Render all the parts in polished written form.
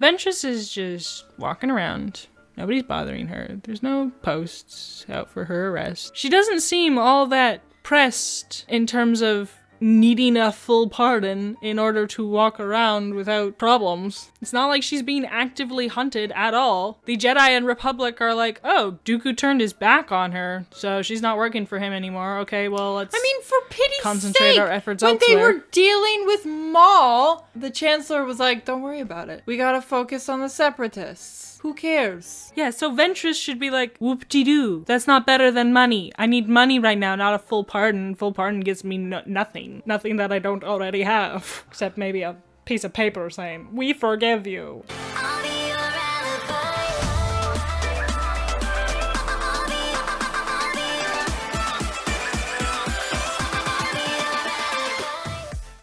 Ventress is just walking around. Nobody's bothering her. There's no posts out for her arrest. She doesn't seem all that pressed in terms of needing a full pardon in order to walk around without problems. It's not like she's being actively hunted at all. The Jedi and Republic are like, oh, Dooku turned his back on her, so she's not working for him anymore. Okay, well, let's for pity's concentrate sake, our efforts when elsewhere. they were dealing with Maul, the Chancellor was like, don't worry about it. We gotta focus on the Separatists. Who cares? Yeah, so Ventress should be like, whoop-de-doo. That's not better than money. I need money right now, not a full pardon. Full pardon gives me nothing. Nothing that I don't already have. Except maybe a piece of paper saying, we forgive you.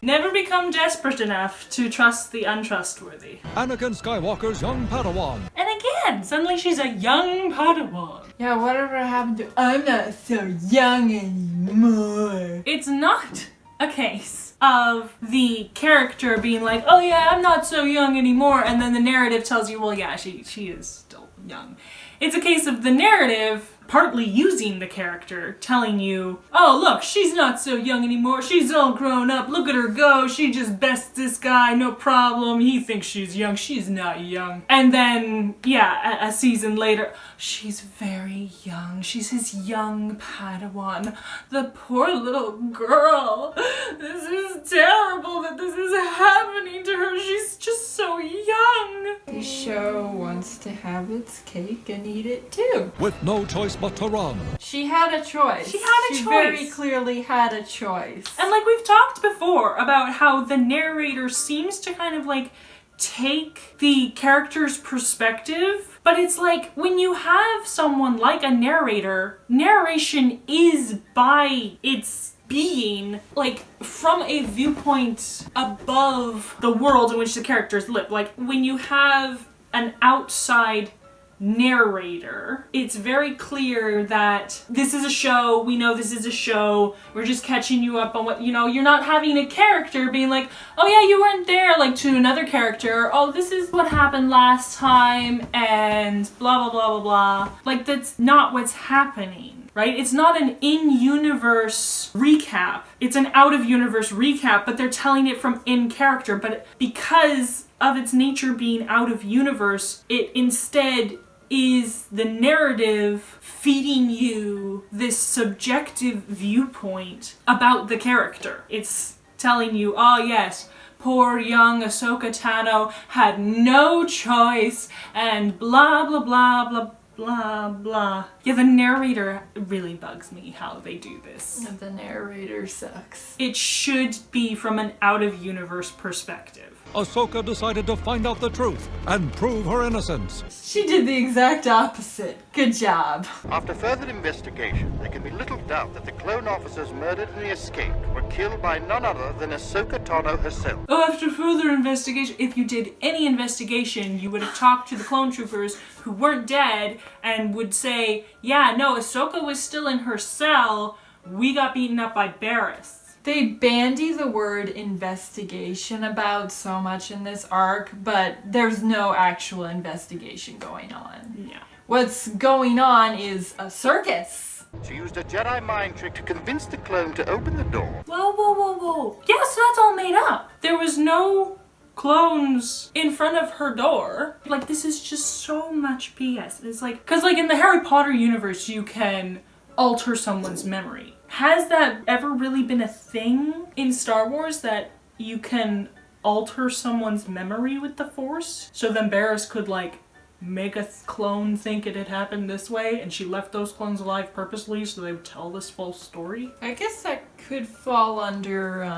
Never become desperate enough to trust the untrustworthy. Anakin Skywalker's young Padawan. And again, suddenly she's a young Padawan. Yeah, whatever happened to I'm not so young anymore? It's not a case of the character being like, oh yeah, I'm not so young anymore, and then the narrative tells you, well yeah, she is still young. It's a case of the narrative partly using the character, telling you, oh look, she's not so young anymore, she's all grown up, look at her go, she just bests this guy, no problem, he thinks she's young, she's not young. And then, yeah, a season later, she's very young, she's his young Padawan, the poor little girl, this is terrible that this is happening to her, she's just so young. The show wants to have its cake and eat it too. With no choice but to run. She had a choice. She very clearly had a choice. And like we've talked before about how the narrator seems to kind of like take the character's perspective, but it's like when you have someone like a narrator, narration is by its being like from a viewpoint above the world in which the characters live. Like when you have an outside narrator, it's very clear that this is a show, we know this is a show, we're just catching you up on what, you know, you're not having a character being like, oh yeah, you weren't there, like to another character, oh this is what happened last time, and blah blah blah blah blah. Like that's not what's happening, right? It's not an in-universe recap, it's an out-of-universe recap, but they're telling it from in-character, but because of its nature being out of universe, it instead is the narrative feeding you this subjective viewpoint about the character. It's telling you, oh yes, poor young Ahsoka Tano had no choice and blah blah blah blah blah blah. Yeah, the narrator really bugs me how they do this. The narrator sucks. It should be from an out-of-universe perspective. Ahsoka decided to find out the truth and prove her innocence. She did the exact opposite. Good job. After further investigation, there can be little doubt that the clone officers murdered in the escape were killed by none other than Ahsoka Tano herself. Oh, after further investigation, if you did any investigation, you would have talked to the clone troopers who weren't dead and would say, yeah, no, Ahsoka was still in her cell, we got beaten up by Barriss. They bandy the word investigation about so much in this arc, but there's no actual investigation going on. Yeah. What's going on is a circus. She used a Jedi mind trick to convince the clone to open the door. Whoa, whoa, whoa, whoa. Yeah, so that's all made up. There was no clones in front of her door. Like, this is just so much BS. It's like, because like in the Harry Potter universe, you can alter someone's memory. Has that ever really been a thing in Star Wars, that you can alter someone's memory with the Force? So then Barriss could like make a clone think it had happened this way, and she left those clones alive purposely so they would tell this false story? I guess that could fall under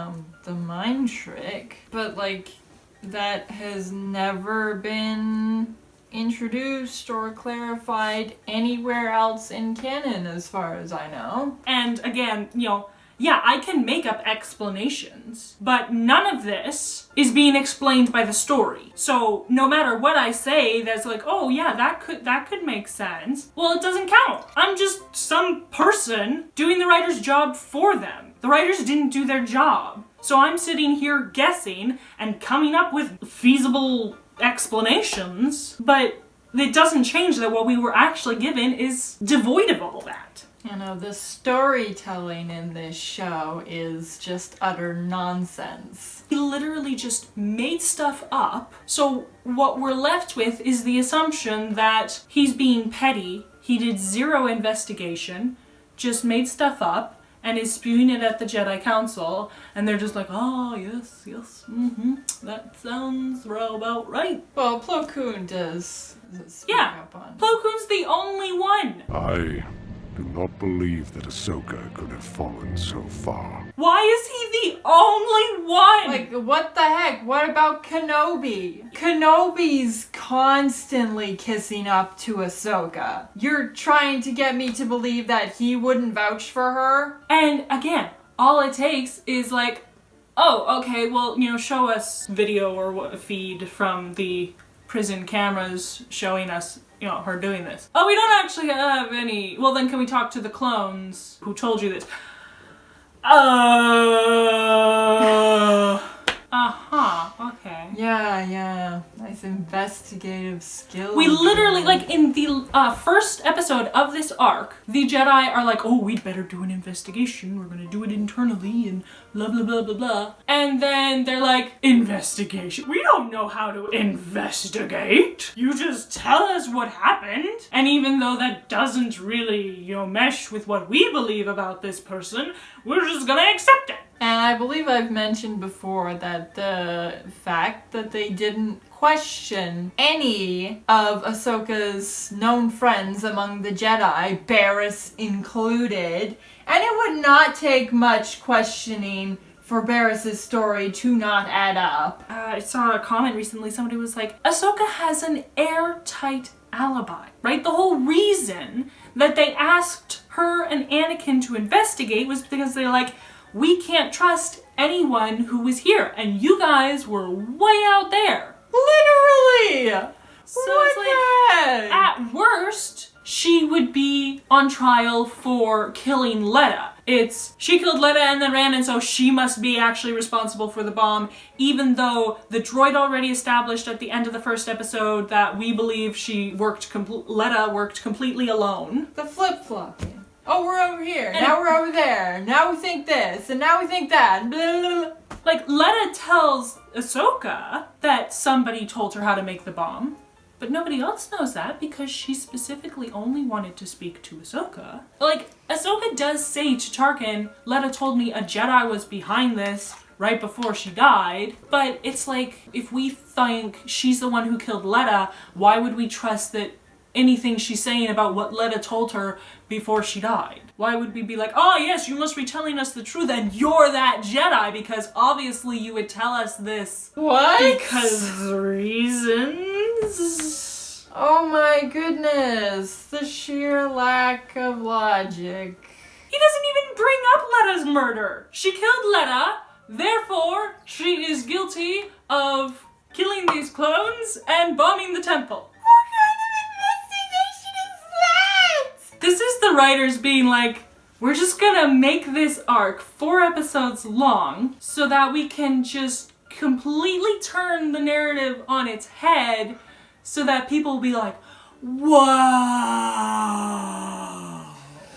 the mind trick, but like that has never been introduced or clarified anywhere else in canon as far as I know. And again, you know, yeah, I can make up explanations, but none of this is being explained by the story. So no matter what I say that's like, oh yeah, that could make sense, well, it doesn't count. I'm just some person doing the writer's job for them. The writers didn't do their job. So I'm sitting here guessing and coming up with feasible explanations, but it doesn't change that what we were actually given is devoid of all that. You know, the storytelling in this show is just utter nonsense. He literally just made stuff up, so what we're left with is the assumption that he's being petty, he did zero investigation, just made stuff up, and is spewing it at the Jedi Council, and they're just like, oh, yes, that sounds about right. Well, Plo Koon does speak up on. Plo Koon's the only one. I do not believe that Ahsoka could have fallen so far. Why is he the only one? Like, what the heck? What about Kenobi? Kenobi's constantly kissing up to Ahsoka. You're trying to get me to believe that he wouldn't vouch for her? And again, all it takes is like, oh, okay, well, show us video or what feed from the prison cameras showing us, her doing this. Oh, we don't actually have any. Well, then can we talk to the clones who told you this? Okay. Yeah. Nice investigative skills. We literally, like, in the first episode of this arc, the Jedi are like, oh, we'd better do an investigation. We're gonna do it internally and blah, blah, blah, blah, blah. And then they're like, investigation? We don't know how to investigate. You just tell us what happened. And even though that doesn't really, mesh with what we believe about this person, we're just gonna accept it. And I believe I've mentioned before that the fact that they didn't question any of Ahsoka's known friends among the Jedi, Barriss included, and it would not take much questioning for Barriss's story to not add up. I saw a comment recently, somebody was like, Ahsoka has an airtight alibi, right? The whole reason that they asked her and Anakin to investigate was because they're like, we can't trust anyone who was here, and you guys were way out there. Literally! So it's like, at worst, she would be on trial for killing Letta. It's, she killed Letta and then ran, and so she must be actually responsible for the bomb, even though the droid already established at the end of the first episode that we believe Letta worked completely alone. The flip-flopping. Oh, we're over here, and now we're over there, now we think this, and now we think that, blah, blah, blah. Like, Letta tells Ahsoka that somebody told her how to make the bomb, but nobody else knows that because she specifically only wanted to speak to Ahsoka. Like, Ahsoka does say to Tarkin, Letta told me a Jedi was behind this right before she died, but it's like, if we think she's the one who killed Letta, why would we trust that anything she's saying about what Letta told her before she died? Why would we be like, oh yes, you must be telling us the truth and you're that Jedi because obviously you would tell us this. What? Because reasons? Oh my goodness, the sheer lack of logic. He doesn't even bring up Letta's murder. She killed Letta, therefore she is guilty of killing these clones and bombing the temple. This is the writers being like, we're just gonna make this arc 4 episodes long so that we can just completely turn the narrative on its head so that people will be like, wow.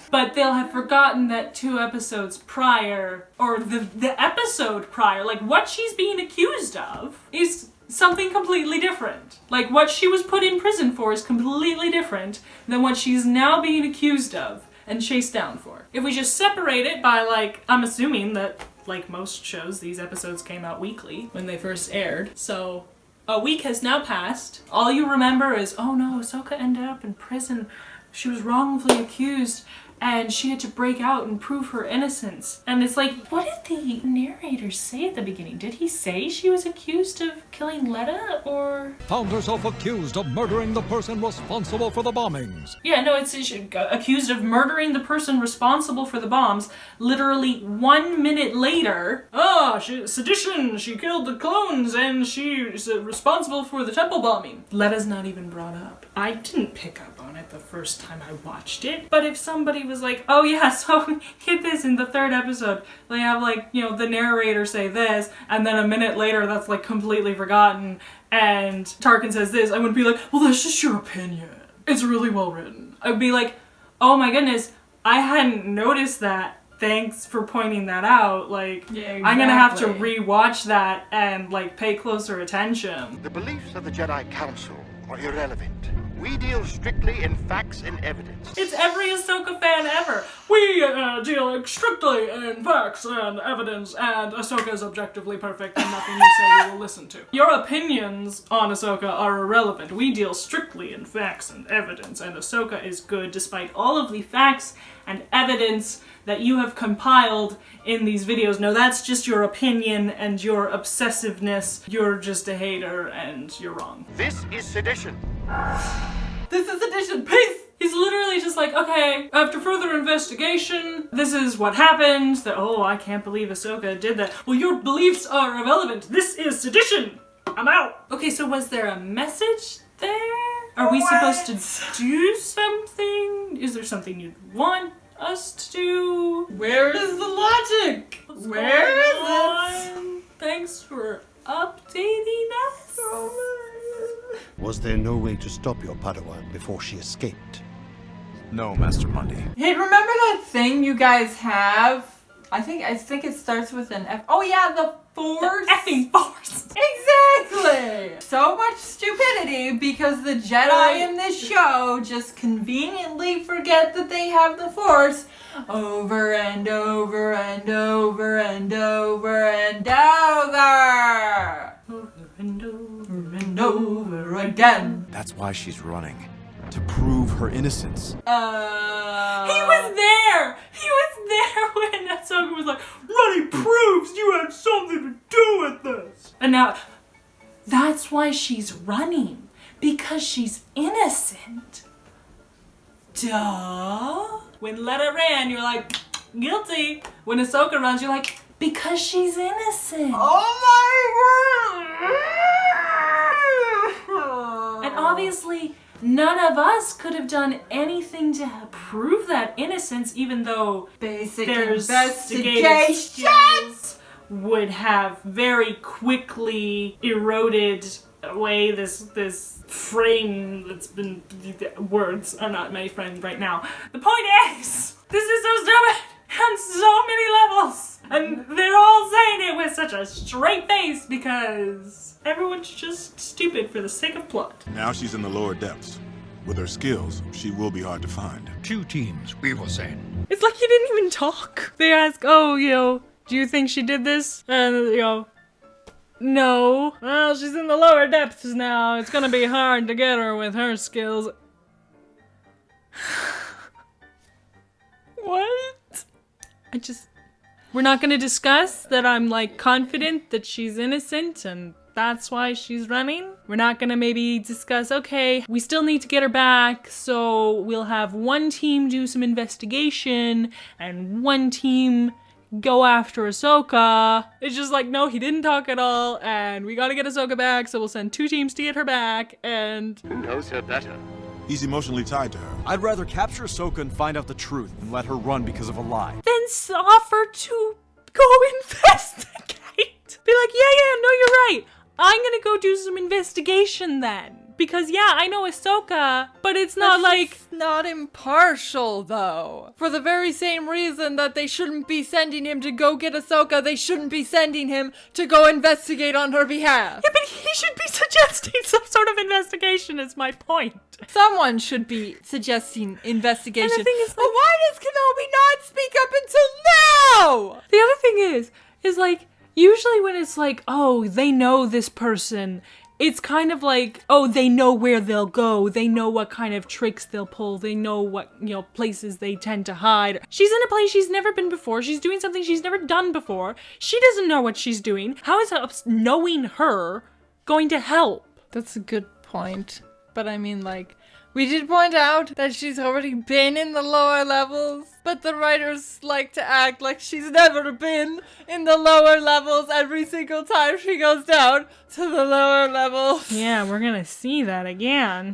But they'll have forgotten that 2 episodes prior, or the episode prior, like what she's being accused of is something completely different. Like, what she was put in prison for is completely different than what she's now being accused of and chased down for. If we just separate it by, like, I'm assuming that, like most shows, these episodes came out weekly when they first aired. So, a week has now passed. All you remember is, oh no, Ahsoka ended up in prison. She was wrongfully accused. And she had to break out and prove her innocence. And it's like, what did the narrator say at the beginning? Did he say she was accused of killing Letta, or? Found herself accused of murdering the person responsible for the bombings. Yeah, no, it's accused of murdering the person responsible for the bombs. Literally 1 minute later, sedition, she killed the clones and she's responsible for the temple bombing. Letta's not even brought up. I didn't pick up on it the first time I watched it, but if somebody was like, oh yeah, so get this, in the 3rd episode, they have like, you know, the narrator say this, and then a minute later that's like completely forgotten, and Tarkin says this, I wouldn't be like, well, that's just your opinion. It's really well written. I'd be like, oh my goodness, I hadn't noticed that. Thanks for pointing that out. Like, yeah, exactly. I'm gonna have to rewatch that and like pay closer attention. The beliefs of the Jedi Council are irrelevant. We deal strictly in facts and evidence. It's every Ahsoka fan ever. We deal strictly in facts and evidence, and Ahsoka is objectively perfect, and nothing you say we will listen to. Your opinions on Ahsoka are irrelevant. We deal strictly in facts and evidence, and Ahsoka is good despite all of the facts and evidence that you have compiled in these videos. No, that's just your opinion and your obsessiveness. You're just a hater, and you're wrong. This is sedition. This is sedition. Peace! He's literally just like, okay, after further investigation, this is what happened. That, oh, I can't believe Ahsoka did that. Well, your beliefs are irrelevant. This is sedition. I'm out. Okay, so was there a message there? Are we supposed to do something? Is there something you'd want us to do? Where is the logic? Where is it? Thanks for updating us. Was there no way to stop your Padawan before she escaped? No, Master Mundi. Hey, remember that thing you guys have? I think it starts with an F. Oh yeah, the Force. The effing Force. Exactly. So much stupidity because the Jedi in this show just conveniently forget that they have the Force over and over and over and over and over. Over and over And over again. That's why she's running. To prove her innocence. He was there! He was there when Ahsoka was like, Running proves you had something to do with this! And now, that's why she's running. Because she's innocent. Duh. When Letta ran, you're like, guilty. When Ahsoka runs, you're like, because she's innocent. Oh my god! And obviously, none of us could have done anything to prove that innocence, even though Basic their investigation skills would have very quickly eroded away this frame that's been... Words are not my friend right now. The point is, this is so stupid on so many levels. And they're all saying it with such a straight face because everyone's just stupid for the sake of plot. Now she's in the lower depths. With her skills, she will be hard to find. 2 teams, we will send. It's like he didn't even talk. They ask, oh, you know, do you think she did this? And, you know, no. Well, she's in the lower depths now. It's gonna be hard to get her with her skills. What? We're not gonna discuss that I'm, like, confident that she's innocent and that's why she's running. We're not gonna maybe discuss, okay, we still need to get her back, so we'll have one team do some investigation and one team go after Ahsoka. It's just like, no, he didn't talk at all, and we gotta get Ahsoka back, so we'll send 2 teams to get her back, and... Who knows her better? He's emotionally tied to her. I'd rather capture Ahsoka and find out the truth than let her run because of a lie. Then offer to go investigate. Be like, yeah, no, you're right. I'm gonna go do some investigation then. Because, yeah, I know Ahsoka, but it's not like... not impartial, though. For the very same reason that they shouldn't be sending him to go get Ahsoka, they shouldn't be sending him to go investigate on her behalf. Yeah, but he should be suggesting some sort of investigation is my point. Someone should be suggesting investigation. And the thing is, like, but why does Kenobi not speak up until now? The other thing is like, usually when it's like, oh, they know this person, it's kind of like, oh, they know where they'll go. They know what kind of tricks they'll pull. They know what, you know, places they tend to hide. She's in a place she's never been before. She's doing something she's never done before. She doesn't know what she's doing. How is knowing her going to help? That's a good point. But I mean, like, we did point out that she's already been in the lower levels, but the writers like to act like she's never been in the lower levels every single time she goes down to the lower levels. Yeah, we're gonna see that again.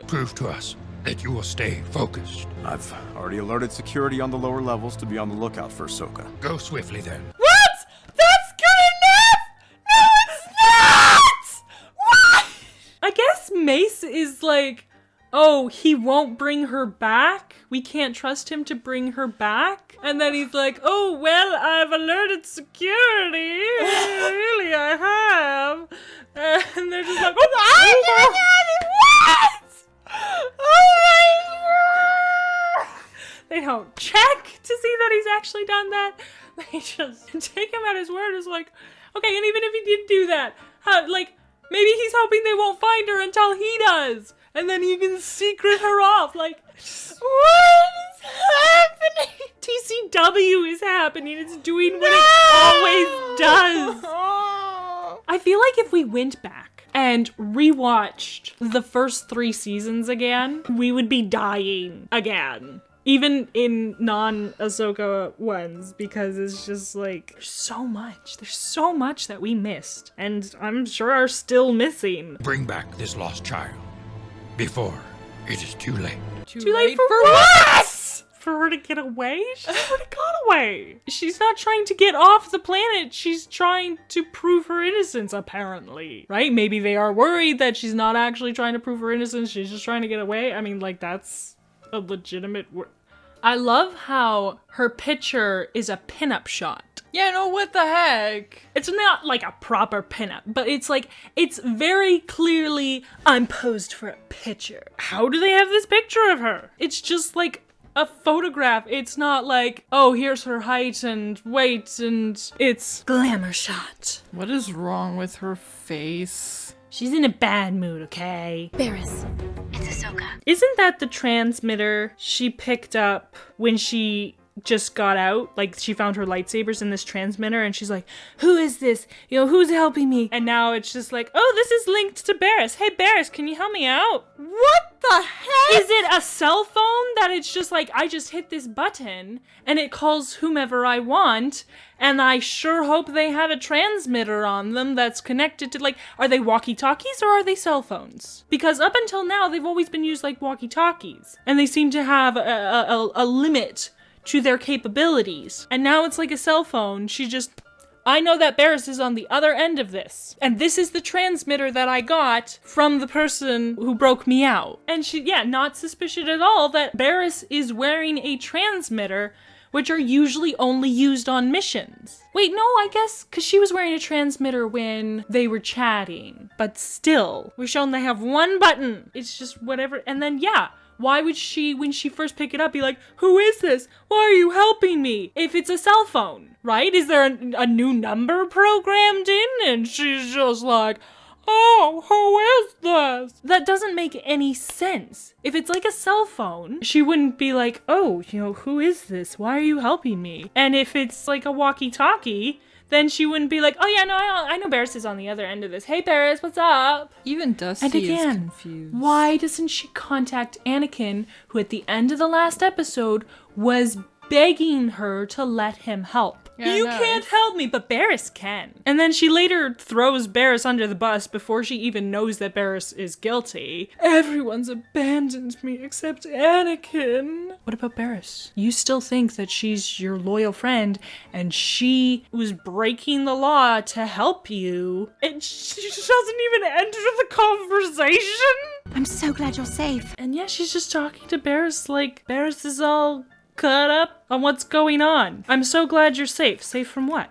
Prove to us that you will stay focused. I've already alerted security on the lower levels to be on the lookout for Ahsoka. Go swiftly then. What? That's good enough! No, it's not! What? I guess Mace is like, oh, he won't bring her back? We can't trust him to bring her back? And then he's like, oh, well, I've alerted security. Really, I have. And they're just like, oh, What? They don't check to see that he's actually done that. They just take him at his word. It's like, okay, and even if he did do that, maybe he's hoping they won't find her until he does. And then he can secret her off. Like, what is happening? TCW is happening. It's doing what it always does. I feel like if we went back and rewatched the first 3 seasons again, we would be dying again. Even in non-Ahsoka ones, because it's just like, there's so much that we missed, and I'm sure are still missing. Bring back this lost child before it is too late. Too late for what? For her to get away? She's already got away. She's not trying to get off the planet. She's trying to prove her innocence, apparently. Right? Maybe they are worried that she's not actually trying to prove her innocence. She's just trying to get away. I mean, like, that's a legitimate I love how her picture is a pinup shot. Yeah, no, what the heck? It's not like a proper pinup, but it's like, it's very clearly, I'm posed for a picture. How do they have this picture of her? It's just like a photograph. It's not like, oh, here's her height and weight, and it's glamour shot. What is wrong with her face? She's in a bad mood, okay? Barriss, it's Ahsoka. Isn't that the transmitter she picked up when she just got out? Like, she found her lightsabers in this transmitter, and she's like, who is this? You know, who's helping me? And now it's just like, oh, this is linked to Barriss. Hey, Barriss, can you help me out? What the heck? Is it a cell phone that it's just like, I just hit this button, and it calls whomever I want, and I sure hope they have a transmitter on them that's connected to, like, are they walkie-talkies or are they cell phones? Because up until now, they've always been used like walkie-talkies, and they seem to have a limit to their capabilities. And now it's like a cell phone. I know that Barriss is on the other end of this. And this is the transmitter that I got from the person who broke me out. And not suspicious at all that Barriss is wearing a transmitter, which are usually only used on missions. Wait, no, I guess, because she was wearing a transmitter when they were chatting. But still, we're shown they have one button. It's just whatever. And then, why would she, when she first picked it up, be like, who is this? Why are you helping me? If it's a cell phone, right? Is there a new number programmed in? And she's just like, oh, who is this? That doesn't make any sense. If it's like a cell phone, she wouldn't be like, oh, who is this? Why are you helping me? And if it's like a walkie-talkie, then she wouldn't be like, oh yeah, no, I know Barriss is on the other end of this. Hey Barriss, what's up? Even Dusty and again, is confused. Why doesn't she contact Anakin, who at the end of the last episode was begging her to let him help? Yeah, you can't help me, but Barriss can. And then she later throws Barriss under the bus before she even knows that Barriss is guilty. Everyone's abandoned me except Anakin. What about Barriss? You still think that she's your loyal friend and she was breaking the law to help you, and she just doesn't even enter the conversation? I'm so glad you're safe. And yeah, she's just talking to Barriss like Barriss is all caught up on what's going on. I'm so glad you're safe. Safe from what?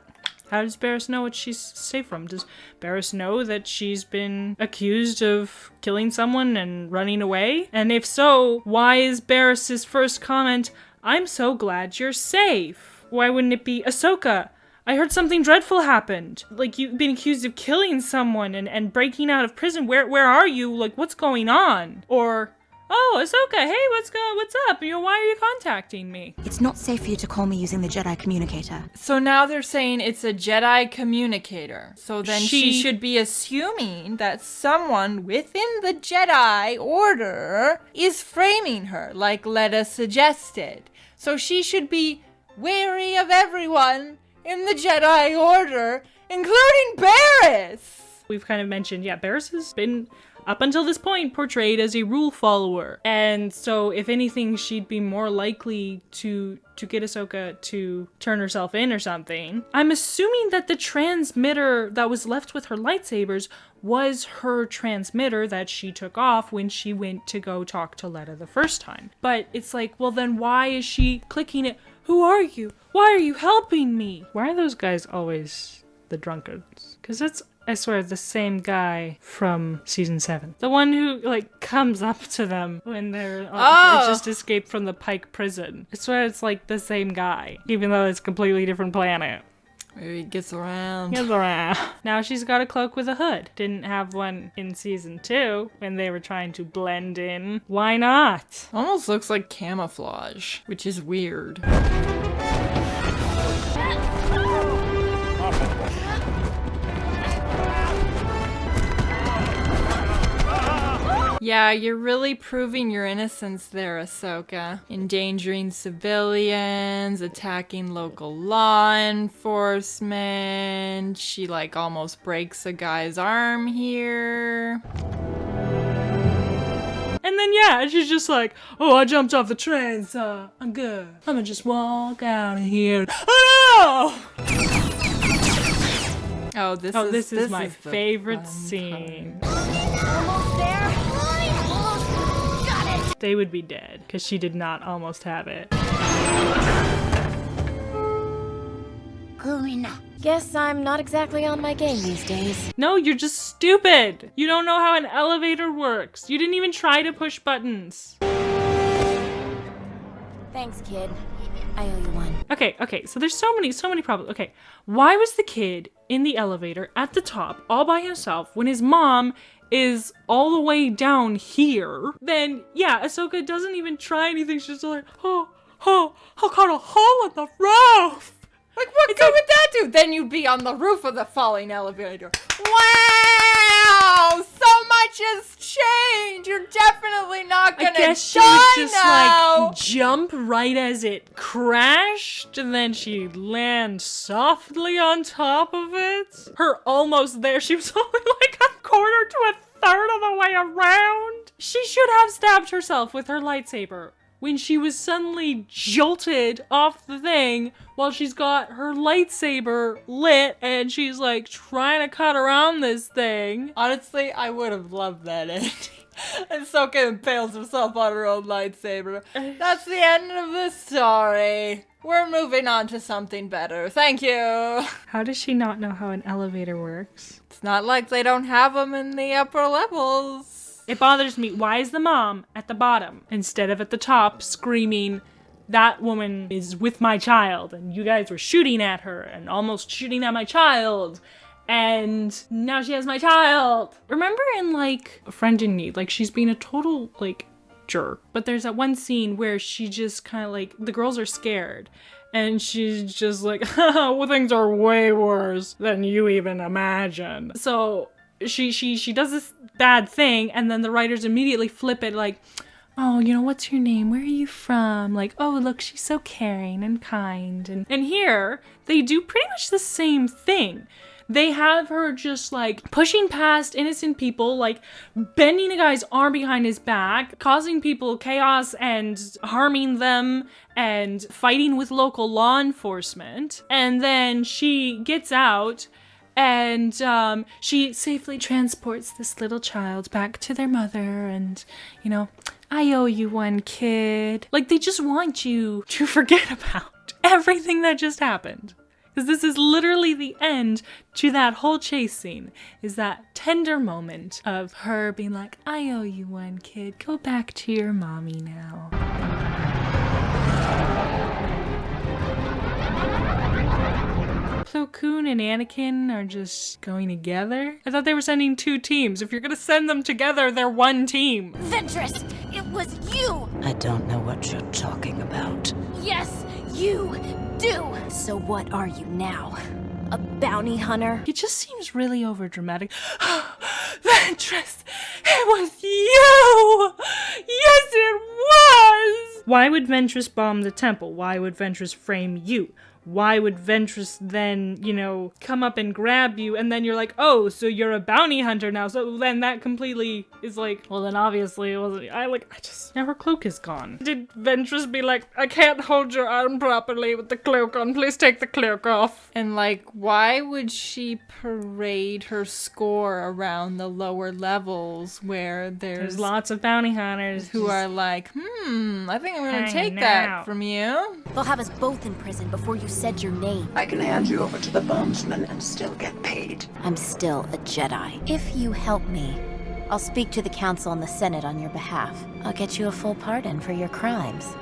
How does Barriss know what she's safe from? Does Barriss know that she's been accused of killing someone and running away? And if so, why is Barriss's first comment, I'm so glad you're safe? Why wouldn't it be, Ahsoka, I heard something dreadful happened. Like, you've been accused of killing someone and breaking out of prison. Where are you? Like, what's going on? Or, oh, Ahsoka, hey, what's up? Why are you contacting me? It's not safe for you to call me using the Jedi communicator. So now they're saying it's a Jedi communicator. So then she should be assuming that someone within the Jedi Order is framing her, like Letta suggested. So she should be wary of everyone in the Jedi Order, including Barriss. we've kind of mentioned, yeah, Barriss has been, up until this point, portrayed as a rule follower. And so if anything, she'd be more likely to get Ahsoka to turn herself in or something. I'm assuming that the transmitter that was left with her lightsabers was her transmitter that she took off when she went to go talk to Letta the first time. But it's like, well, then why is she clicking it? Who are you? Why are you helping me? Why are those guys always the drunkards? Because that's, I swear, the same guy from season 7. The one who, like, comes up to them when they're they just escaped from the Pike prison. I swear it's, like, the same guy, even though it's a completely different planet. Maybe he gets around. Now she's got a cloak with a hood. Didn't have one in season 2 when they were trying to blend in. Why not? Almost looks like camouflage, which is weird. Yeah, you're really proving your innocence there, Ahsoka. Endangering civilians, attacking local law enforcement. She, like, almost breaks a guy's arm here. And then, yeah, she's just like, oh, I jumped off the train, so I'm good. I'm gonna just walk out of here. Oh, no! Oh, this is my the favorite fun scene. Almost there. Almost got it. They would be dead, because she did not almost have it. Karina. Guess I'm not exactly on my game these days. No, you're just stupid. You don't know how an elevator works. You didn't even try to push buttons. Thanks, kid. I owe you one. Okay, so there's so many problems. Okay, why was the kid in the elevator at the top all by himself when his mom is all the way down here? Then, yeah, Ahsoka doesn't even try anything. She's just like, I got a hole in the roof. Like, what good would that do? Then you'd be on the roof of the falling elevator. Wow! So much has changed! You're definitely not gonna die now! I guess she would just, like, jump right as it crashed, and then she'd land softly on top of it. Her almost there. She was only, like, a quarter to a third of the way around. She should have stabbed herself with her lightsaber when she was suddenly jolted off the thing while she's got her lightsaber lit and she's like trying to cut around this thing. Honestly, I would have loved that ending. Ahsoka impales herself on her own lightsaber. That's the end of the story. We're moving on to something better. Thank you. How does she not know how an elevator works? It's not like they don't have them in the upper levels. It bothers me. Why is the mom at the bottom instead of at the top screaming, that woman is with my child and you guys were shooting at her and almost shooting at my child and now she has my child? Remember in, like, A Friend in Need, like, she's being a total, like, jerk. But there's that one scene where she just kind of, like, the girls are scared and she's just like, well, things are way worse than you even imagine. So she does this bad thing and then the writers immediately flip it like, oh, you know, what's your name? Where are you from? Like, oh, look, she's so caring and kind. And here, they do pretty much the same thing. They have her just, like, pushing past innocent people, like, bending a guy's arm behind his back, causing people chaos and harming them, and fighting with local law enforcement. And then she gets out and she safely transports this little child back to their mother and, you know, I owe you one, kid. Like, they just want you to forget about everything that just happened. Because this is literally the end to that whole chase scene, is that tender moment of her being like, I owe you one, kid. Go back to your mommy now. Plo Koon and Anakin are just going together? I thought they were sending 2 teams. If you're gonna send them together, they're one team. Ventress, it was you! I don't know what you're talking about. Yes, you do! So what are you now? A bounty hunter? It just seems really overdramatic. Ventress, it was you! Yes, it was! Why would Ventress bomb the temple? Why would Ventress frame you? why would Ventress then, you know, come up and grab you? And then you're like, oh, so you're a bounty hunter now. So then that completely is like, well, then obviously it wasn't. Now her cloak is gone. Did Ventress be like, I can't hold your arm properly with the cloak on. Please take the cloak off. And like, why would she parade her score around the lower levels where there's lots of bounty hunters who are like, I think I'm gonna take that from you. They'll have us both in prison before you said your name. I can hand you over to the bondsman and still get paid. I'm still a Jedi. If you help me, I'll speak to the Council and the Senate on your behalf. I'll get you a full pardon for your crimes.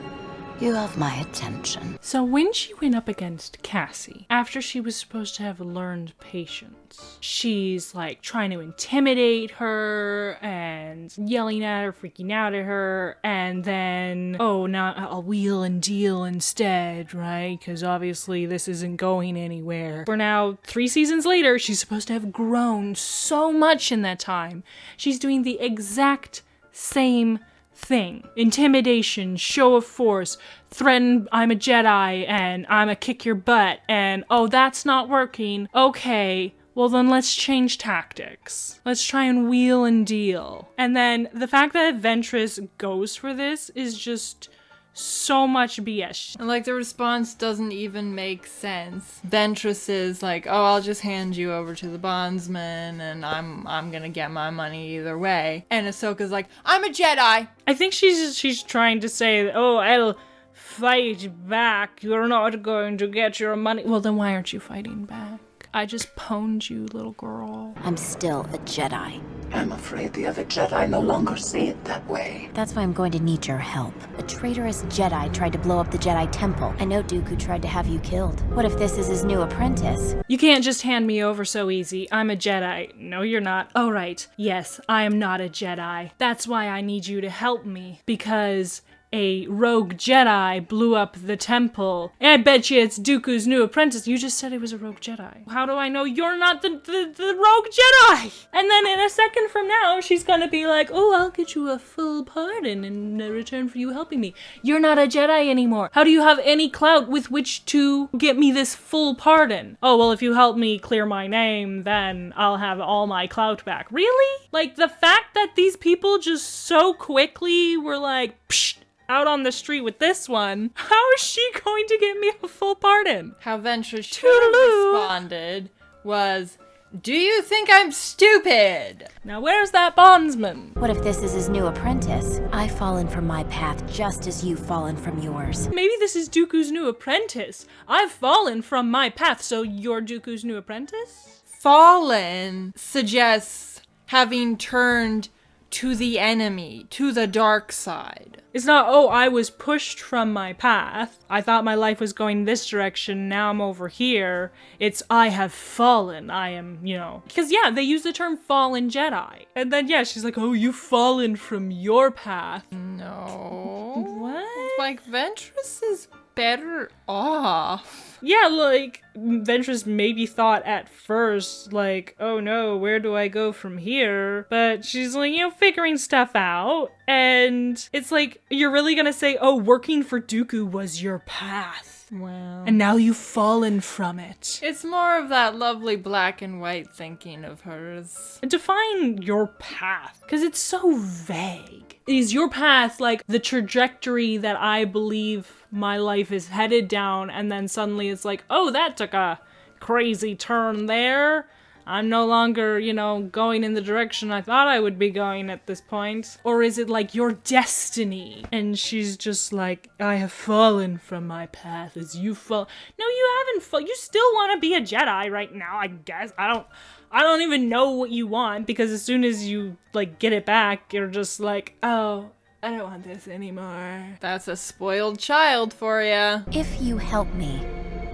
You have my attention. So when she went up against Cassie, after she was supposed to have learned patience, she's like trying to intimidate her and yelling at her, freaking out at her, and then, oh, now I'll wheel and deal instead, right? Because obviously this isn't going anywhere. For now, 3 seasons later, she's supposed to have grown so much in that time. She's doing the exact same thing. Intimidation, show of force, threaten I'm a Jedi and I'm a kick your butt, and oh, that's not working. Okay, well then let's change tactics. Let's try and wheel and deal. And then the fact that Ventress goes for this is just so much BS. And like the response doesn't even make sense. Ventress is like, oh, I'll just hand you over to the bondsman and I'm gonna get my money either way. And Ahsoka's like, I'm a Jedi. I think she's trying to say, oh, I'll fight back. You're not going to get your money. Well, then why aren't you fighting back? I just pwned you, little girl. I'm still a Jedi. I'm afraid the other Jedi no longer see it that way. That's why I'm going to need your help. A traitorous Jedi tried to blow up the Jedi Temple. I know Dooku tried to have you killed. What if this is his new apprentice? You can't just hand me over so easy. I'm a Jedi. No, you're not. Oh, right. Yes, I am not a Jedi. That's why I need you to help me. Because a rogue Jedi blew up the temple. And I bet you it's Dooku's new apprentice. You just said it was a rogue Jedi. How do I know you're not the rogue Jedi? And then in a second from now, she's gonna be like, oh, I'll get you a full pardon in return for you helping me. You're not a Jedi anymore. How do you have any clout with which to get me this full pardon? Oh, well, if you help me clear my name, then I'll have all my clout back. Really? Like, the fact that these people just so quickly were like, psh, out on the street with this one, how is she going to get me a full pardon? How Ventress should have responded was, do you think I'm stupid? Now where's that bondsman? What if this is his new apprentice? I've fallen from my path just as you've fallen from yours. Maybe this is Dooku's new apprentice. I've fallen from my path, so you're Dooku's new apprentice? Fallen suggests having turned to the enemy, to the dark side. It's not, oh, I was pushed from my path. I thought my life was going this direction, now I'm over here. It's, I have fallen. I am, you know. Because, yeah, they use the term fallen Jedi. And then, yeah, she's like, oh, you've fallen from your path. No. What? Like, Ventress is better off. Yeah, like, Ventress maybe thought at first, like, oh no, where do I go from here? But she's like, you know, figuring stuff out. And it's like, you're really gonna say, oh, working for Dooku was your path. Wow. And now you've fallen from it. It's more of that lovely black and white thinking of hers. Define your path, because it's so vague. Is your path like the trajectory that I believe my life is headed down, and then suddenly it's like, oh, that took a crazy turn there. I'm no longer, you know, going in the direction I thought I would be going at this point. Or is it like your destiny? And she's just like, I have fallen from my path as you fall. No, you haven't fallen. You still want to be a Jedi right now, I guess. I don't even know what you want, because as soon as you, like, get it back, you're just like, oh, I don't want this anymore. That's a spoiled child for ya. If you help me,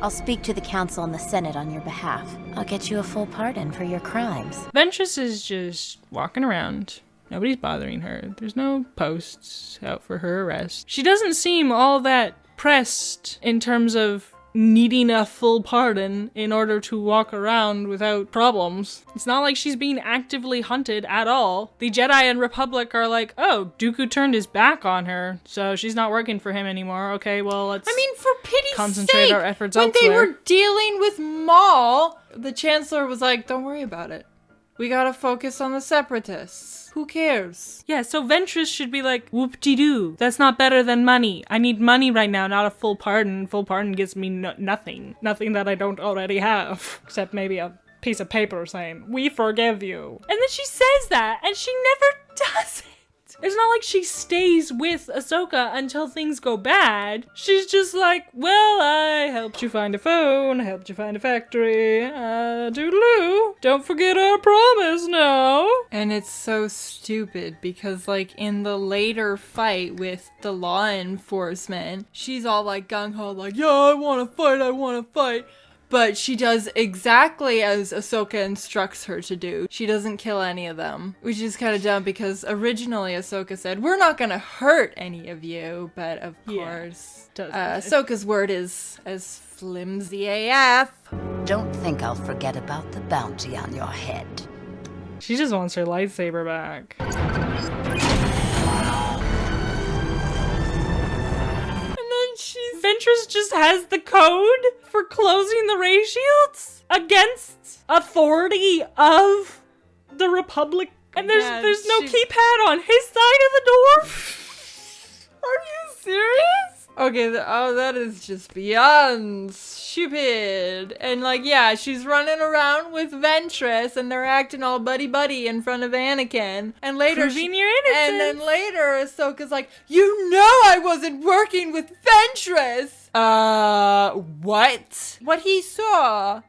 I'll speak to the Council and the Senate on your behalf. I'll get you a full pardon for your crimes. Ventress is just walking around. Nobody's bothering her. There's no posts out for her arrest. She doesn't seem all that pressed in terms of needing a full pardon in order to walk around without problems. It's not like she's being actively hunted at all. The Jedi and Republic are like, oh, Dooku turned his back on her, so she's not working for him anymore. Okay, well, let's for pity's concentrate sake, our efforts when elsewhere. they were dealing with Maul, the Chancellor was like, don't worry about it. We gotta focus on the Separatists. Who cares? Yeah, so Ventress should be like, whoop-de-doo. That's not better than money. I need money right now, not a full pardon. Full pardon gives me nothing. Nothing that I don't already have. Except maybe a piece of paper saying, we forgive you. And then she says that, and she never does it. It's not like she stays with Ahsoka until things go bad. She's just like, well, I helped you find a phone, I helped you find a factory, doodaloo. Don't forget our promise now. And it's so stupid because, like, in the later fight with the law enforcement, she's all like gung-ho, like, yeah, I wanna fight. But she does exactly as Ahsoka instructs her to do. She doesn't kill any of them, which is kind of dumb because originally Ahsoka said, we're not gonna hurt any of you, but of course, Ahsoka's word is as flimsy AF. Don't think I'll forget about the bounty on your head. She just wants her lightsaber back. Ventress just has the code for closing the ray shields against authority of the Republic. And there's no keypad on his side of the door. Are you serious? Okay, that is just beyond stupid. And like, yeah, she's running around with Ventress and they're acting all buddy-buddy in front of Anakin. And later proving your innocence. And then later Ahsoka's like, you know I wasn't working with Ventress! What? What he saw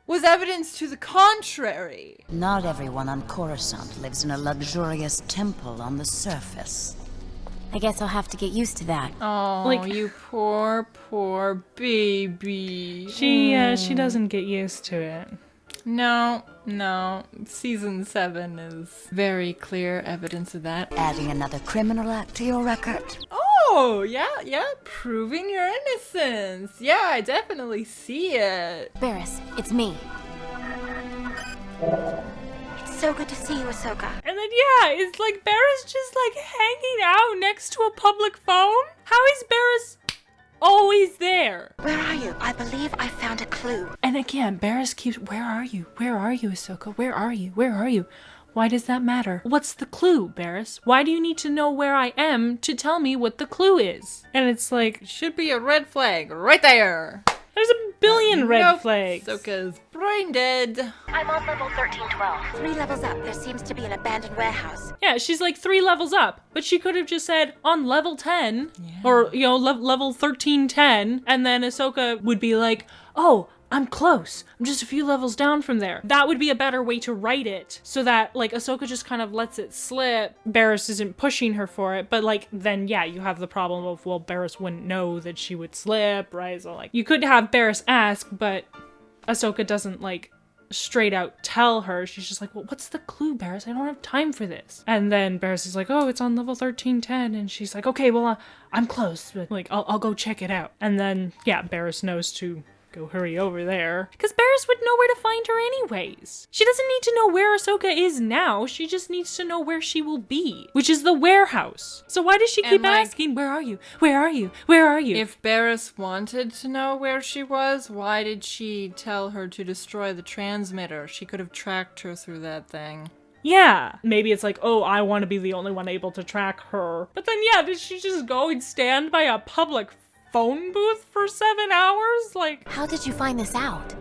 was evidence to the contrary. Not everyone on Coruscant lives in a luxurious temple on the surface. I guess I'll have to get used to that. Oh, like, you poor baby. She doesn't get used to it. No. Season 7 is very clear evidence of that. Adding another criminal act to your record. Oh, yeah, proving your innocence. Yeah, I definitely see it. Barriss, it's me. So good to see you, Ahsoka. And then, it's like Barriss just like hanging out next to a public phone? How is Barriss always there? Where are you? I believe I found a clue. And again, Barriss keeps, where are you? Where are you, Ahsoka? Where are you? Where are you? Why does that matter? What's the clue, Barriss? Why do you need to know where I am to tell me what the clue is? And it's like, should be a red flag right there. There's a billion red flags. Ahsoka's brain dead. I'm on level 1312. 3 levels up, there seems to be an abandoned warehouse. Yeah, she's like 3 levels up, but she could have just said on level 10, or, level 1310, and then Ahsoka would be like, oh, I'm close. I'm just a few levels down from there. That would be a better way to write it so that, like, Ahsoka just kind of lets it slip. Barriss isn't pushing her for it, but, like, then, you have the problem of, well, Barriss wouldn't know that she would slip, right? So, like, you could have Barriss ask, but Ahsoka doesn't, like, straight out tell her. She's just like, well, what's the clue, Barriss? I don't have time for this. And then Barriss is like, oh, it's on level 1310. And she's like, okay, well, I'm close, but, like, I'll go check it out. And then, Barriss knows to go hurry over there. Because Barriss would know where to find her anyways. She doesn't need to know where Ahsoka is now. She just needs to know where she will be, which is the warehouse. So why does she keep asking, where are you? Where are you? Where are you? If Barriss wanted to know where she was, why did she tell her to destroy the transmitter? She could have tracked her through that thing. Yeah, maybe it's like, oh, I want to be the only one able to track her. But then, did she just go and stand by a public phone booth for 7 hours? Like, how did you find this out?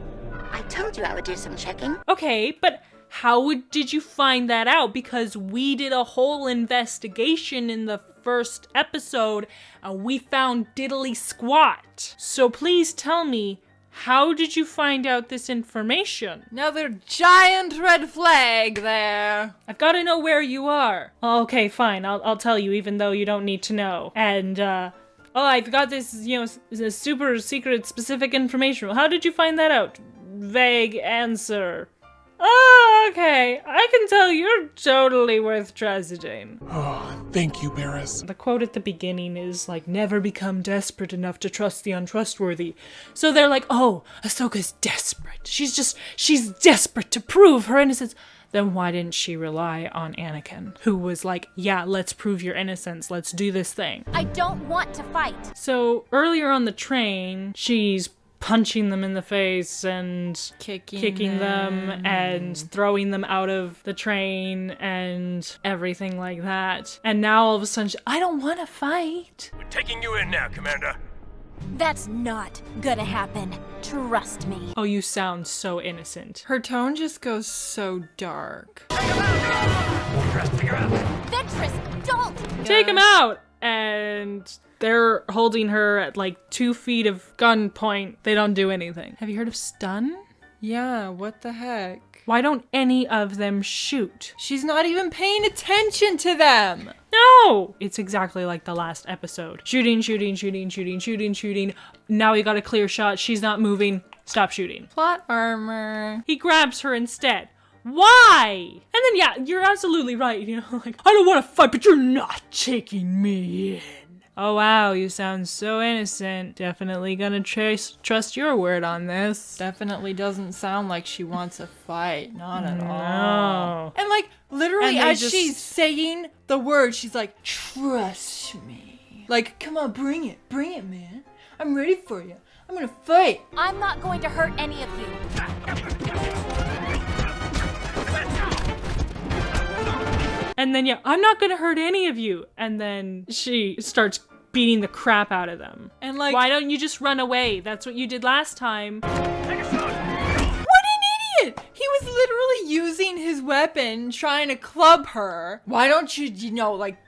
I told you I would do some checking. Okay, but how did you find that out? Because we did a whole investigation in the first episode and we found diddly squat. So please tell me, how did you find out this information? Another giant red flag there. I've got to know where you are. Okay, fine, I'll tell you even though you don't need to know. And, oh, I've got this, this super secret specific information. How did you find that out? Vague answer. Oh, okay. I can tell you're totally worth trusting. Oh, thank you, Barriss. The quote at the beginning is like, never become desperate enough to trust the untrustworthy. So they're like, oh, Ahsoka's desperate. She's desperate to prove her innocence. Then why didn't she rely on Anakin, who was like, yeah, let's prove your innocence. Let's do this thing. I don't want to fight. So earlier on the train, she's punching them in the face and kicking them and throwing them out of the train and everything like that. And now all of a sudden, I don't want to fight. We're taking you in now, Commander. That's not gonna happen. Trust me. Oh, you sound so innocent. Her tone just goes so dark. Ventress, don't! Take him out! And they're holding her at like 2 feet of gunpoint. They don't do anything. Have you heard of stun? Yeah, what the heck? Why don't any of them shoot? She's not even paying attention to them! No! It's exactly like the last episode. Shooting. Now we got a clear shot. She's not moving. Stop shooting. Plot armor. He grabs her instead. Why? And then, yeah, you're absolutely right. You know, like, I don't want to fight, but you're not taking me in. Oh, wow, you sound so innocent. Definitely gonna trust your word on this. Definitely doesn't sound like she wants a fight. Not at all. No. And like, literally, as she's saying the word, she's like, trust me. Like, come on, bring it, man. I'm ready for you. I'm gonna fight. I'm not going to hurt any of you. And then, yeah, I'm not gonna hurt any of you. And then she starts beating the crap out of them. And like, why don't you just run away? That's what you did last time. What an idiot! He was literally using his weapon, trying to club her. Why don't you know, like,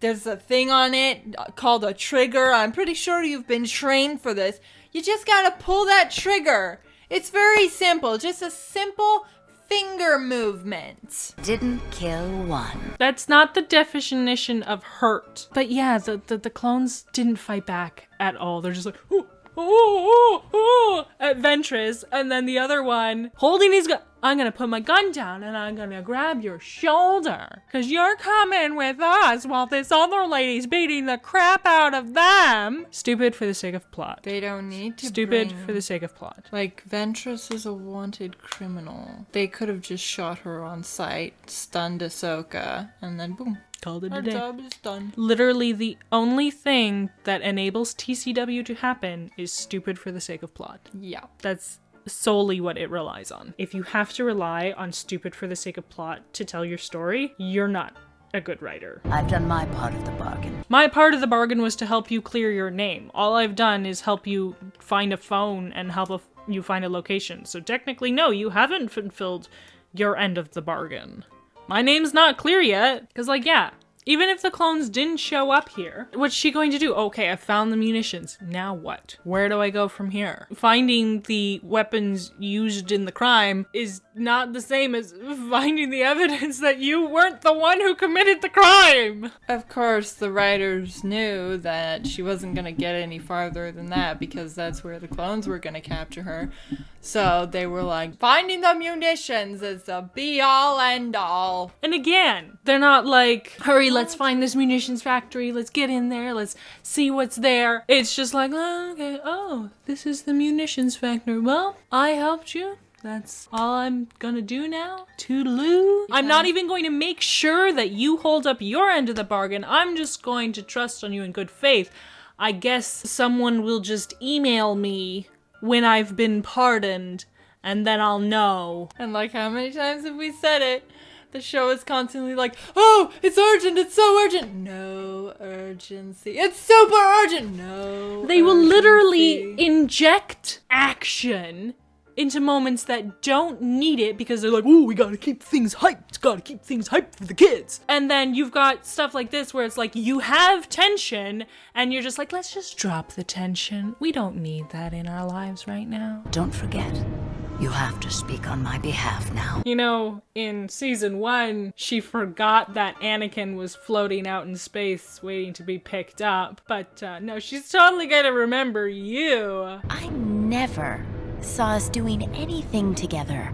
there's a thing on it called a trigger. I'm pretty sure you've been trained for this. You just gotta pull that trigger. It's very simple. Just a simple finger movement. Didn't kill one. That's not the definition of hurt. But yeah, the clones didn't fight back at all. They're just like, at Ventress, and then the other one holding his gun. I'm gonna put my gun down and I'm gonna grab your shoulder. Cause you're coming with us while this other lady's beating the crap out of them. Stupid for the sake of plot. They don't need to Stupid for the sake of plot. Like, Ventress is a wanted criminal. They could have just shot her on sight, stunned Ahsoka, and then boom. Called it a Our day. job is done. Literally the only thing that enables TCW to happen is stupid for the sake of plot. Yeah. That's solely what it relies on. If you have to rely on stupid for the sake of plot to tell your story, you're not a good writer. I've done my part of the bargain. My part of the bargain was to help you clear your name. All I've done is help you find a phone and help you find a location. So technically, no, you haven't fulfilled your end of the bargain. My name's not clear yet, because like, yeah, even if the clones didn't show up here, what's she going to do? Okay, I found the munitions. Now what? Where do I go from here? Finding the weapons used in the crime is not the same as finding the evidence that you weren't the one who committed the crime. Of course, the writers knew that she wasn't going to get any farther than that because that's where the clones were going to capture her. So they were like, finding the munitions is the be-all, end-all. And again, they're not like, hurry, let's find this munitions factory, let's get in there, let's see what's there. It's just like, oh, okay, oh, this is the munitions factory. Well, I helped you. That's all I'm gonna do now. Toodaloo. I'm not even going to make sure that you hold up your end of the bargain. I'm just going to trust on you in good faith. I guess someone will just email me when I've been pardoned, and then I'll know. And like, how many times have we said it? The show is constantly like, oh, it's urgent, it's so urgent. No urgency. It's super urgent. No They will literally inject action into moments that don't need it because they're like, oh, we gotta keep things hyped. Gotta keep things hyped for the kids. And then you've got stuff like this where it's like, you have tension and you're just like, let's just drop the tension. We don't need that in our lives right now. Don't forget, you have to speak on my behalf now. You know, in season 1, she forgot that Anakin was floating out in space waiting to be picked up. But no, she's totally gonna remember you. I never saw us doing anything together.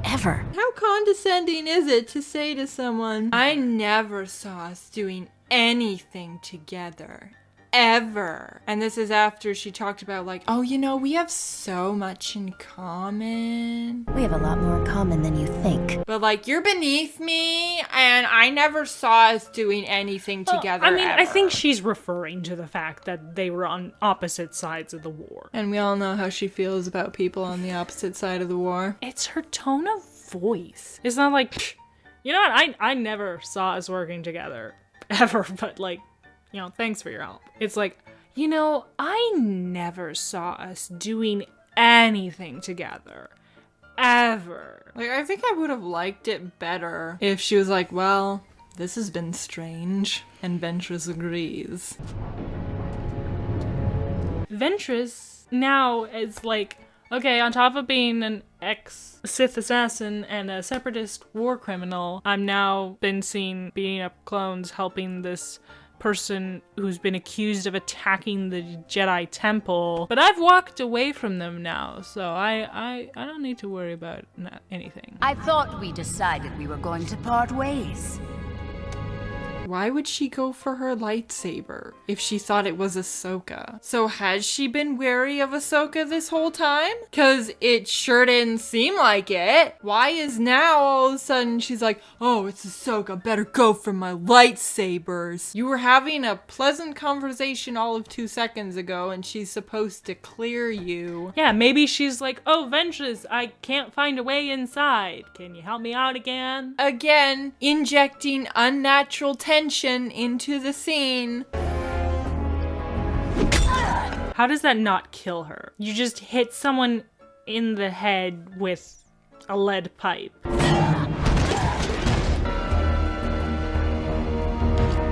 ever. How condescending is it to say to someone, I never saw us doing anything together. Ever. And this is after she talked about like, oh, you know, we have so much in common. We have a lot more in common than you think. But like, you're beneath me and I never saw us doing anything together. I mean, ever. I think she's referring to the fact that they were on opposite sides of the war. And we all know how she feels about people on the opposite side of the war. It's her tone of voice. It's not like, you know what, I never saw us working together. Ever, but like, you know, thanks for your help. It's like, you know, I never saw us doing anything together. Ever. Like, I think I would have liked it better if she was like, well, this has been strange. And Ventress agrees. Ventress now is like, okay, on top of being an ex-Sith assassin and a separatist war criminal, I'm now been seen beating up clones, helping this person who's been accused of attacking the Jedi Temple. But I've walked away from them now, so I don't need to worry about anything. I thought we decided we were going to part ways. Why would she go for her lightsaber if she thought it was Ahsoka? So has she been wary of Ahsoka this whole time? Cause it sure didn't seem like it. Why is now all of a sudden she's like, oh, it's Ahsoka, better go for my lightsabers. You were having a pleasant conversation all of 2 seconds ago and she's supposed to clear you. Yeah, maybe she's like, oh, Ventress, I can't find a way inside. Can you help me out again? Again, injecting unnatural tension into the scene. How does that not kill her? You just hit someone in the head with a lead pipe.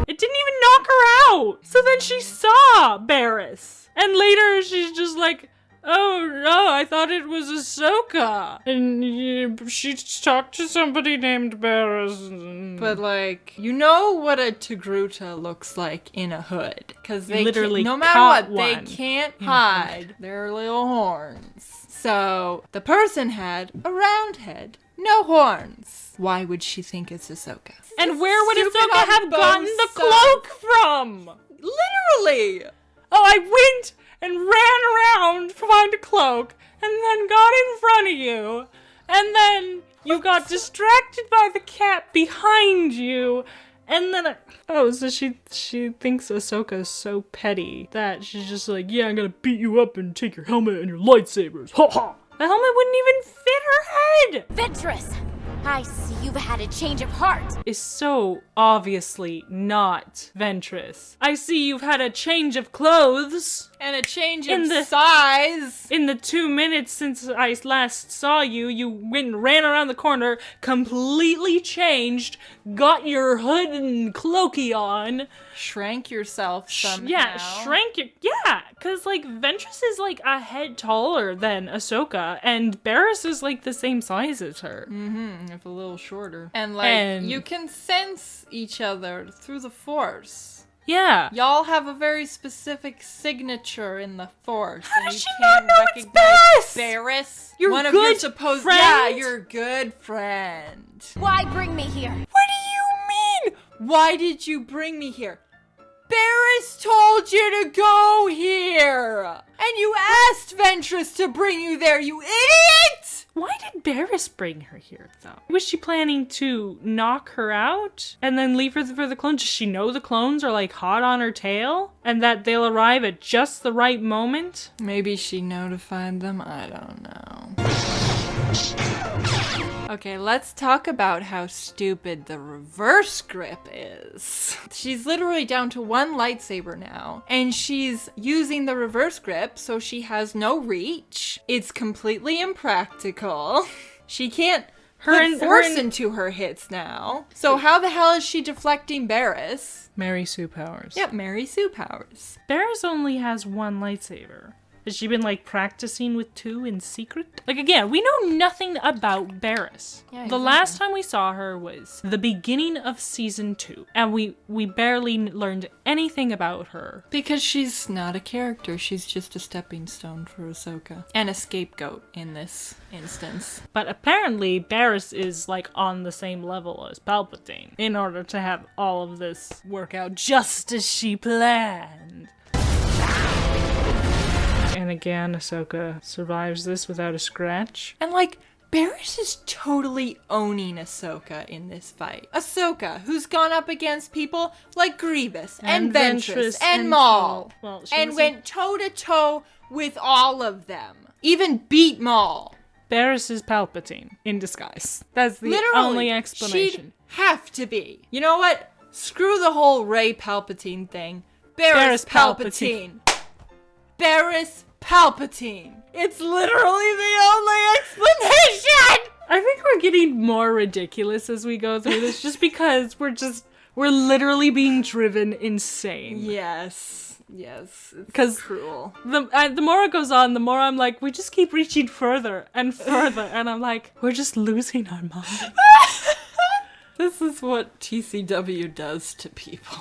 It didn't even knock her out! So then she saw Barriss. And later she's just like, oh no, I thought it was Ahsoka. And she talked to somebody named Barriss. But like, you know what a Togruta looks like in a hood. Because they literally no matter what, they can't hide their little horns. So the person had a round head, no horns. Why would she think it's Ahsoka? And where would Stupid Ahsoka have gotten the sides. cloak from? Literally! Oh, I went and ran around to find a cloak, and then got in front of you, and then you got distracted by the cat behind you, and then so she thinks Ahsoka's so petty that she's just like, yeah, I'm gonna beat you up and take your helmet and your lightsabers. Ha ha! The helmet wouldn't even fit her head! Ventress! I see you've had a change of heart. Is so obviously not Ventress. I see you've had a change of clothes. And a change in the size. In the 2 minutes since I last saw you, you went and ran around the corner, completely changed, got your hood and cloaky on. Shrank yourself somehow. Yeah, shrank your... Yeah, because, like, Ventress is, like, a head taller than Ahsoka, and Barriss is, like, the same size as her. Mm-hmm, if a little shorter. And, like, you can sense each other through the Force. Yeah. Y'all have a very specific signature in the Force. How and does you she not can't know it's recognize Barriss? Barriss? Your One good of your supposed friend? Yeah, your good friend. Why bring me here? What do you mean? Why did you bring me here? Barriss told you to go here! And you asked Ventress to bring you there, you idiot! Why did Barriss bring her here, though? Was she planning to knock her out and then leave her for the clones? Does she know the clones are, like, hot on her tail? And that they'll arrive at just the right moment? Maybe she notified them? I don't know. Okay, let's talk about how stupid the reverse grip is. She's literally down to one lightsaber now, and she's using the reverse grip so she has no reach. It's completely impractical. She can't put force into her hits now. So how the hell is she deflecting Barriss? Mary Sue Powers. Yep, Mary Sue Powers. Barriss only has one lightsaber. Has she been like practicing with 2 in secret? Like again, we know nothing about Barriss. Yeah, The last time we saw her was the beginning of season 2, and we barely learned anything about her. Because she's not a character, she's just a stepping stone for Ahsoka. And a scapegoat in this instance. But apparently Barriss is like on the same level as Palpatine in order to have all of this work out just as she planned. And again, Ahsoka survives this without a scratch. And like, Barriss is totally owning Ahsoka in this fight. Ahsoka, who's gone up against people like Grievous and Ventress and Maul. Well, and went toe-to-toe with all of them. Even beat Maul. Barriss is Palpatine in disguise. That's the Literally, only explanation. She'd have to be. You know what? Screw the whole Rey Palpatine thing. Barriss Palpatine. Barriss Palpatine. It's literally the only explanation! I think we're getting more ridiculous as we go through this just because we're literally being driven insane. Yes. Yes. Because cruel. The more it goes on, the more I'm like, we just keep reaching further and further. And I'm like, we're just losing our mind. This is what TCW does to people.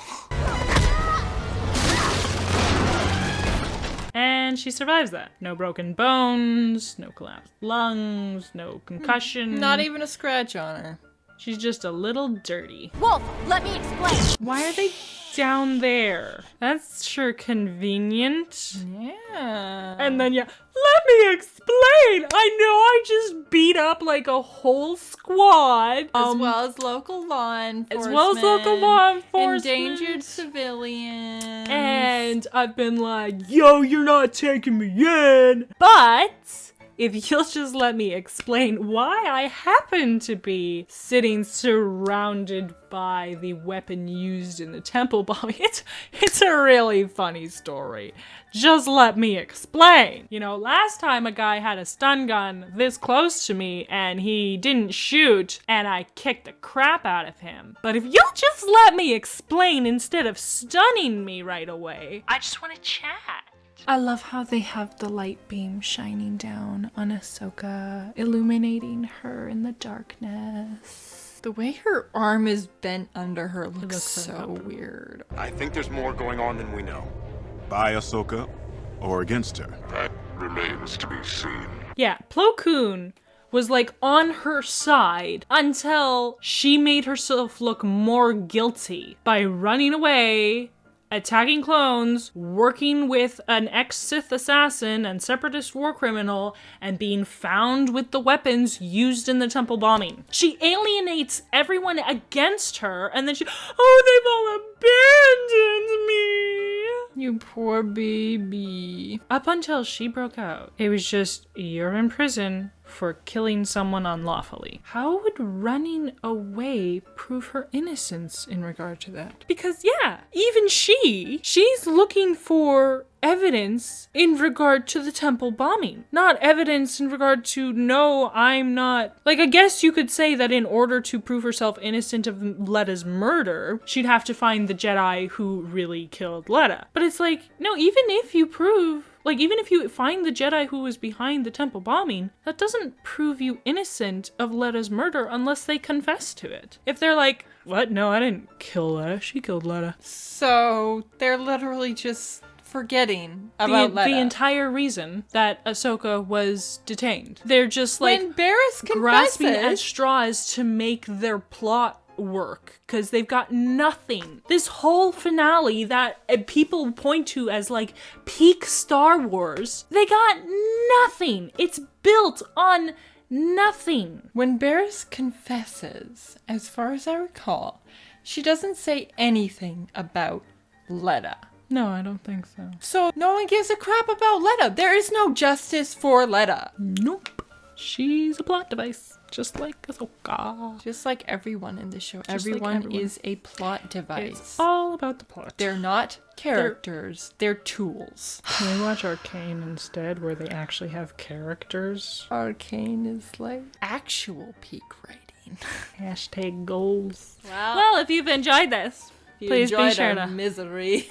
And she survives that. No broken bones, no collapsed lungs, no concussion. Not even a scratch on her. She's just a little dirty. Wolf, let me explain. Why are they down there? That's sure convenient. Yeah. And then, yeah, let me explain. I know I just beat up like a whole squad. As well as local law enforcement. As well as local law enforcement. Endangered civilians. And I've been like, yo, you're not taking me in. But if you'll just let me explain why I happen to be sitting surrounded by the weapon used in the temple bombing, it's a really funny story. Just let me explain. You know, last time a guy had a stun gun this close to me and he didn't shoot and I kicked the crap out of him. But if you'll just let me explain instead of stunning me right away, I just want to chat. I love how they have the light beam shining down on Ahsoka, illuminating her in the darkness. The way her arm is bent under her looks so weird. I think there's more going on than we know. By Ahsoka, or against her? That remains to be seen. Yeah, Plo Koon was like on her side until she made herself look more guilty by running away, attacking clones, working with an ex-Sith assassin and separatist war criminal, and being found with the weapons used in the temple bombing. She alienates everyone against her, and then they've all abandoned me. You poor baby. Up until she broke out, it was just, you're in prison for killing someone unlawfully. How would running away prove her innocence in regard to that? Because yeah, even she's looking for evidence in regard to the temple bombing. Not evidence in regard to, no, I'm not. Like, I guess you could say that in order to prove herself innocent of Letta's murder, she'd have to find the Jedi who really killed Letta. But it's like, no, even if you find the Jedi who was behind the temple bombing, that doesn't prove you innocent of Letta's murder unless they confess to it. If they're like, what? No, I didn't kill Letta. She killed Letta. So they're literally just forgetting about Letta. The entire reason that Ahsoka was detained. They're just like when Barriss grasping at straws to make their plot work because they've got nothing. This whole finale that people point to as like peak Star Wars, they got nothing. It's built on nothing. When Barriss confesses, as far as I recall, she doesn't say anything about Letta. No, I don't think so. So no one gives a crap about Letta. There is no justice for Letta. Nope. She's a plot device, just like Ahsoka. Just like everyone in the show. Everyone is a plot device. It's all about the plot. They're not characters. They're tools. Can we watch Arcane instead, where they actually have characters? Arcane is like actual peak writing. Hashtag goals. Well, if you've enjoyed this, please be sure to misery.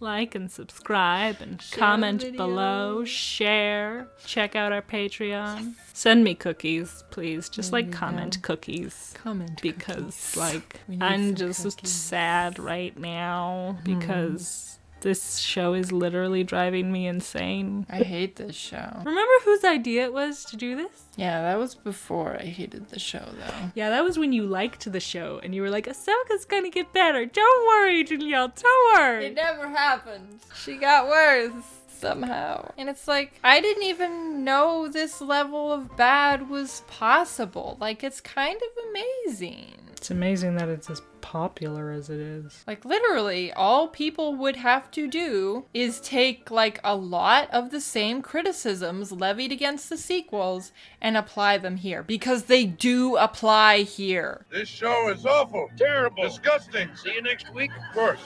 like and subscribe and Share comment the video. below, share, check out our Patreon. Send me cookies, please. Just There like you comment go. cookies. Comment because cookies. like We need I'm some just cookies. sad right now because this show is literally driving me insane. I hate this show. Remember whose idea it was to do this? Yeah, that was before I hated the show, though. Yeah, that was when you liked the show and you were like, Ahsoka's gonna get better. Don't worry, Danielle, don't worry. It never happened. She got worse somehow. And it's like, I didn't even know this level of bad was possible. Like, it's kind of amazing. It's amazing that it's as popular as it is. Like, literally, all people would have to do is take, like, a lot of the same criticisms levied against the sequels and apply them here. Because they do apply here. This show is awful, terrible, disgusting. See you next week, of course.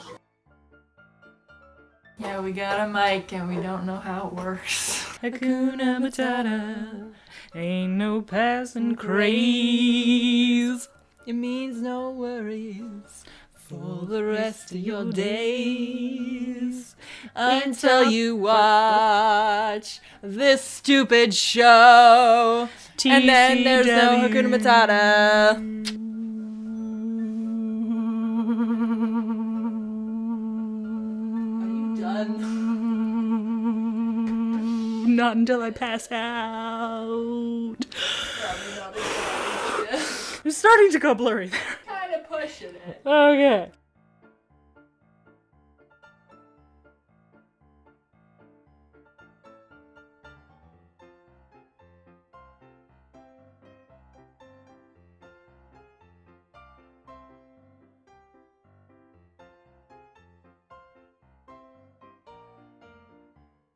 Yeah, we got a mic and we don't know how it works. Hakuna Matata, ain't no passing craze. It means no worries for the rest of your days until you watch this stupid show. And then there's no Hakuna Matata. Are you done? Not until I pass out. Probably not as bad as this. It's starting to go blurry there. Kind of pushing it. Okay.